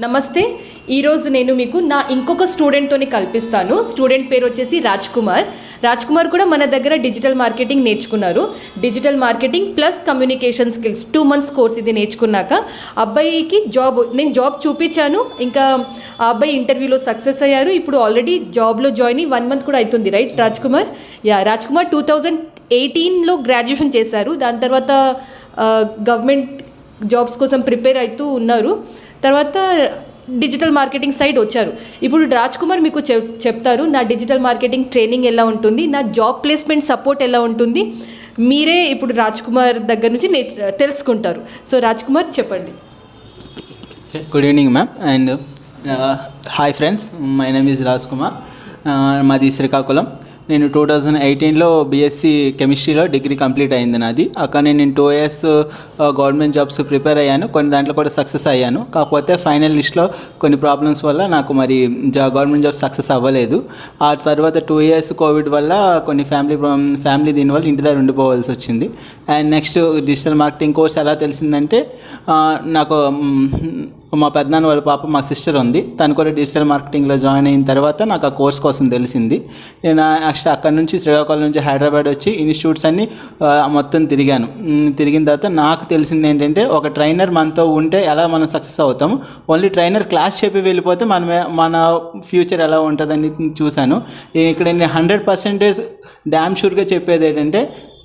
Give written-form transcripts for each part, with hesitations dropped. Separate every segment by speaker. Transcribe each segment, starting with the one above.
Speaker 1: నమస్తే. ఈరోజు నేను మీకు నా ఇంకొక స్టూడెంట్తోని కల్పిస్తాను. స్టూడెంట్ పేరు వచ్చేసి రాజ్ కుమార్ కూడా మన దగ్గర డిజిటల్ మార్కెటింగ్ నేర్చుకున్నారు. Digital marketing plus communication skills 2 months course ఇది నేర్చుకున్నాక అబ్బాయికి నేను జాబ్ చూపించాను. ఇంకా ఆ అబ్బాయి ఇంటర్వ్యూలో సక్సెస్ అయ్యారు. ఇప్పుడు ఆల్రెడీ జాబ్లో జాయిన్ అయ్యి 1 month కూడా అవుతుంది. రైట్ రాజ్ కుమార్? 2018లో గ్రాడ్యుయేషన్ చేశారు. దాని తర్వాత గవర్నమెంట్ జాబ్స్ కోసం ప్రిపేర్ అవుతూ ఉన్నారు. తర్వాత డిజిటల్ మార్కెటింగ్ సైడ్ వచ్చారు. ఇప్పుడు రాజ్ కుమార్ మీకు చెప్తారు నా డిజిటల్ మార్కెటింగ్ ట్రైనింగ్ ఎలా ఉంటుంది, నా జాబ్ ప్లేస్మెంట్ సపోర్ట్ ఎలా ఉంటుంది. మీరే ఇప్పుడు రాజ్ కుమార్ దగ్గర నుంచి తెలుసుకుంటారు. సో రాజ్ కుమార్ చెప్పండి.
Speaker 2: Good evening ma'am and hi friends, my name is Raj Kumar. మాది శ్రీకాకుళం. నేను 2018లో బీఎస్సీ కెమిస్ట్రీలో డిగ్రీ కంప్లీట్ అయింది నాది. అక్కడ నేను 2 years గవర్నమెంట్ జాబ్స్ ప్రిపేర్ అయ్యాను. కొన్ని దాంట్లో కూడా సక్సెస్ అయ్యాను. కాకపోతే ఫైనల్ లిస్ట్లో కొన్ని ప్రాబ్లమ్స్ వల్ల నాకు మరి గవర్నమెంట్ జాబ్ సక్సెస్ అవ్వలేదు. ఆ తర్వాత 2 years కోవిడ్ వల్ల కొన్ని ఫ్యామిలీ దీనివల్ల ఇంటి దగ్గర ఉండిపోవాల్సి వచ్చింది. And next digital marketing course ఎలా తెలిసిందంటే, నాకు మా పెద్దనాన్న వాళ్ళ పాప, మా సిస్టర్ ఉంది, తను కూడా డిజిటల్ మార్కెటింగ్లో జాయిన్ అయిన తర్వాత నాకు ఆ కోర్స్ కోసం తెలిసింది. నేను నెక్స్ట్ అక్కడ నుంచి శ్రీకాకుళం నుంచి హైదరాబాద్ వచ్చి ఇన్స్టిట్యూట్స్ అన్ని మొత్తం తిరిగిన తర్వాత నాకు తెలిసింది ఏంటంటే, ఒక ట్రైనర్ మనతో ఉంటే ఎలా మనం సక్సెస్ అవుతాము, ఓన్లీ ట్రైనర్ క్లాస్ చెప్పి వెళ్ళిపోతే మన ఫ్యూచర్ ఎలా ఉంటుందని చూశాను. ఇక్కడ నేను 100% డ్యామ్ షూర్గా చెప్పేది ఏంటంటే,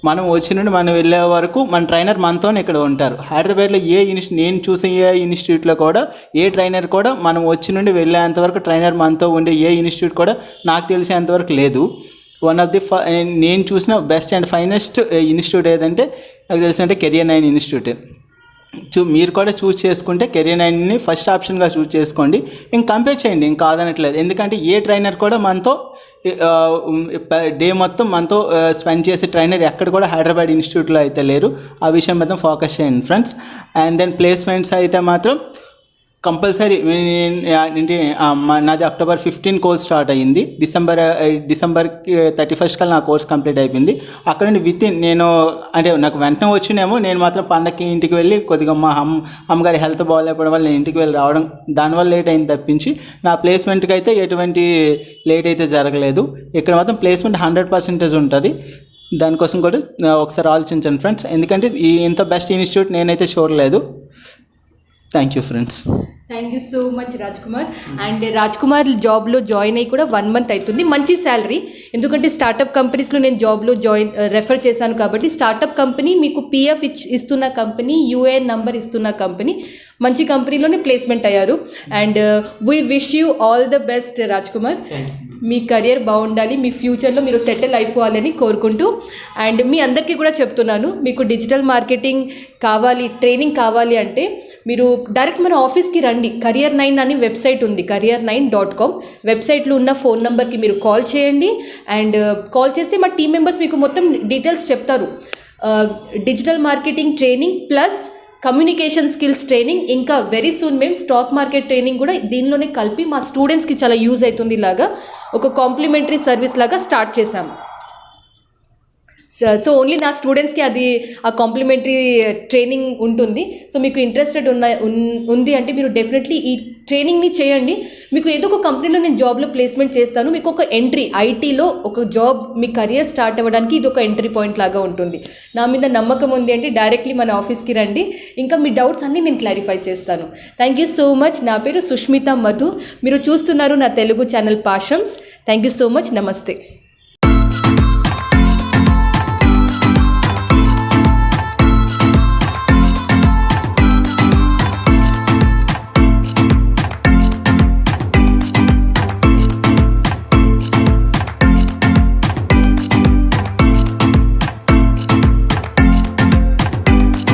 Speaker 2: మనం వచ్చి నుండి మనం వెళ్ళే వరకు మన ట్రైనర్ మనతోనే ఇక్కడ ఉంటారు. హైదరాబాద్లో నేను చూసే ఏ ఇన్స్టిట్యూట్లో కూడా ఏ ట్రైనర్ కూడా మనం వచ్చి నుండి వెళ్ళేంతవరకు ట్రైనర్ మనతో ఉండే ఏ ఇన్స్టిట్యూట్ కూడా నాకు తెలిసేంతవరకు లేదు. వన్ ఆఫ్ ది నేను చూసిన బెస్ట్ అండ్ ఫైనెస్ట్ ఇన్స్టిట్యూట్ ఏదంటే నాకు తెలిసిందంటే కెరియర్ 9 ఇన్స్టిట్యూట్. మీరు కూడా చూస్ చేసుకుంటే కెరియర్ 9ని ఫస్ట్ ఆప్షన్గా చూస్ చేసుకోండి. ఇంక కంపేర్ చేయండి, ఇంక కాదనట్లేదు. ఎందుకంటే ఏ ట్రైనర్ కూడా మనతో డే మొత్తం మనతో స్పెండ్ చేసే ట్రైనర్ ఎక్కడ కూడా హైదరాబాద్ ఇన్స్టిట్యూట్లో అయితే లేరు. ఆ విషయం మొత్తం ఫోకస్ చేయండి ఫ్రెండ్స్. అండ్ దెన్ ప్లేస్మెంట్స్ అయితే మాత్రం కంపల్సరీ నాది October 15 కోర్స్ స్టార్ట్ అయ్యింది. డిసెంబర్ 31 కల్లా నా కోర్స్ కంప్లీట్ అయిపోయింది. అక్కడ నుండి నేను అంటే నాకు వెంటనే వచ్చినేమో, నేను మాత్రం పండగకి ఇంటికి వెళ్ళి కొద్దిగా మా అమ్మగారి హెల్త్ బాగాలేకపోవడం వల్ల నేను ఇంటికి వెళ్ళి రావడం, దానివల్ల లేట్ అయింది తప్పించి నా ప్లేస్మెంట్కి అయితే ఎటువంటి లేట్ అయితే జరగలేదు. ఇక్కడ మాత్రం ప్లేస్మెంట్ 100% ఉంటుంది. దానికోసం కూడా ఒకసారి ఆలోచించండి ఫ్రెండ్స్, ఎందుకంటే ఇంత బెస్ట్ ఇన్స్టిట్యూట్ నేనైతే చూడలేదు. Thank you friends.
Speaker 1: Thank you so much Raj Kumar. And Raj Kumar జాబ్లో జాయిన్ అయ్యి కూడా 1 month అవుతుంది. మంచి శాలరీ, ఎందుకంటే స్టార్టప్ కంపెనీస్లో నేను జాబ్లో రెఫర్ చేశాను కాబట్టి. స్టార్టప్ కంపెనీ మీకు PF ఇస్తున్న కంపెనీ, UAN నంబర్ ఇస్తున్న కంపెనీ, మంచి కంపెనీలోనే ప్లేస్మెంట్ అయ్యారు. And we wish you all the best Raj Kumar. Me career బాగుండాలి, మీ ఫ్యూచర్లో మీరు సెటిల్ అయిపోవాలని కోరుకుంటూ, అండ్ మీ అందరికీ కూడా చెప్తున్నాను, మీకు డిజిటల్ మార్కెటింగ్ కావాలి, ట్రైనింగ్ కావాలి అంటే మీరు డైరెక్ట్ మన ఆఫీస్కి రండి. Career 9 అని వెబ్సైట్ ఉంది, career9.com. వెబ్సైట్లో ఉన్న ఫోన్ నెంబర్కి మీరు కాల్ చేయండి. అండ్ కాల్ చేస్తే మా టీం మెంబర్స్ మీకు మొత్తం డీటెయిల్స్ చెప్తారు. Digital marketing training plus communication skills training, ఇంకా వెరీ సూన్ మేము స్టాక్ మార్కెట్ ట్రైనింగ్ కూడా దీనిలోనే కలిపి మా స్టూడెంట్స్కి చాలా యూజ్ అవుతుంది. ఇలాగా ఒక కాంప్లిమెంటరీ సర్వీస్ లాగా స్టార్ట్ చేశాము. సో ఓన్లీ నా స్టూడెంట్స్కి అది ఆ కాంప్లిమెంటరీ ట్రైనింగ్ ఉంటుంది. సో మీకు ఇంట్రెస్టెడ్ ఉంది అంటే మీరు డెఫినెట్లీ ఈ ట్రైనింగ్ని చేయండి. మీకు ఏదో ఒక కంపెనీలో నేను జాబ్లో ప్లేస్మెంట్ చేస్తాను, మీకు ఒక ఎంట్రీ, ఐటీలో ఒక జాబ్, మీ కెరియర్ స్టార్ట్ అవ్వడానికి ఇది ఒక ఎంట్రీ పాయింట్ లాగా ఉంటుంది. నా మీద నమ్మకం ఉంది అంటే డైరెక్ట్లీ మన ఆఫీస్కి రండి. ఇంకా మీ డౌట్స్ అన్నీ నేను క్లారిఫై చేస్తాను. Thank you so much. నా పేరు సుష్మిత మధు. మీరు చూస్తున్నారు నా తెలుగు ఛానల్ పాషమ్స్. Thank you so much. నమస్తే.